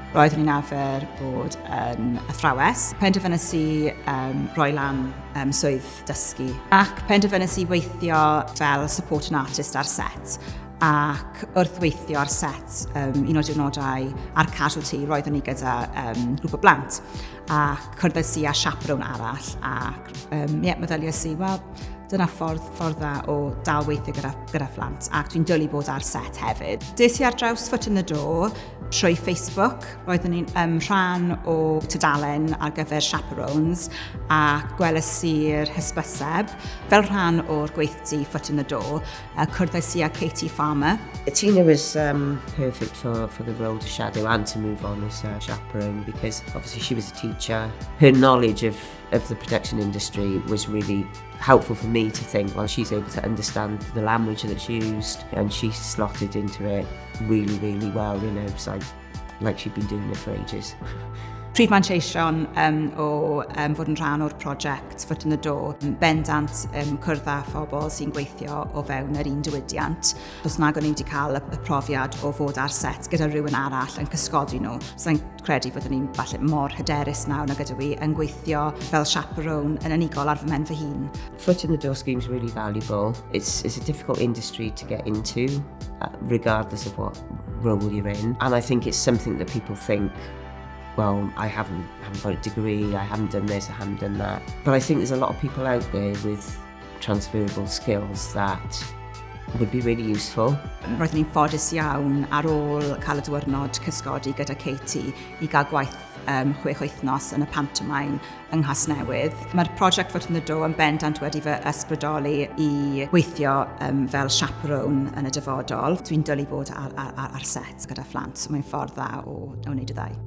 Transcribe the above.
Roeddwn i'n arfer bod yn athrawes. Penderfynais i roi lan swydd dysgu. Ac penderfynais i weithio fel supporting artist ar set. Ac wrth weithio ar set, un o'r diwrnodau ar casualty, roeddwn ni gyda grŵp o blant. Ac cwrddais i â chaperone arall. Ac meddyliais i, wel, dyna ffordd dda o dal weithio gyda phlant, ac dwi'n dwlu bod ar set hefyd. Des i ar draws Foot in the Door trwy Facebook. Roeddwn ni'n rhan o tudalen ar gyfer chaperones ac gwelais i'r hysbyseb fel rhan o'r gweithdy Foot in the Door. Cwrddais i â Katie Farmer. Tina was perfect for the role to shadow and to move on as a chaperone because obviously she was a teacher. Her knowledge of the production industry was really helpful for me to think, well, she's able to understand the language that's used and she slotted into it really, really well, you know, so like she'd been doing it for ages. Prif manteision o fod yn rhan o'r prosiect Foot in the Door. Bendant cwrdd â phobl sy'n gweithio o fewn yr un diwydiant. Os nag o'n i wedi cael y profiad o fod ar set gyda rhywun arall yn cysgodi nhw. Sa'n credu fod ni'n falle mor hyderus nawr na gyda fi yn gweithio fel chaperone yn unigol ar fy men fy hun. Foot in the Door scheme is really valuable. It's a difficult industry to get into, regardless of what role you're in. And I think it's something that people think, well, I haven't got a degree, I haven't done this, I haven't done that. But I think there's a lot of people out there with transferable skills that would be really useful. Roeddwn ni'n ffodus iawn ar ôl cael y diwrnod cysgodi gyda Katie i gael gwaith 6 wythnos yn y pantomime yng Casnewydd. Mae'r prosiect Foot in the Door yn bendant wedi fy ysbrydoli i weithio fel chaperone yn y dyfodol. Dwi'n dwlu bod ar set gyda phlant, so mae'n ffordd dda o wneud y ddau.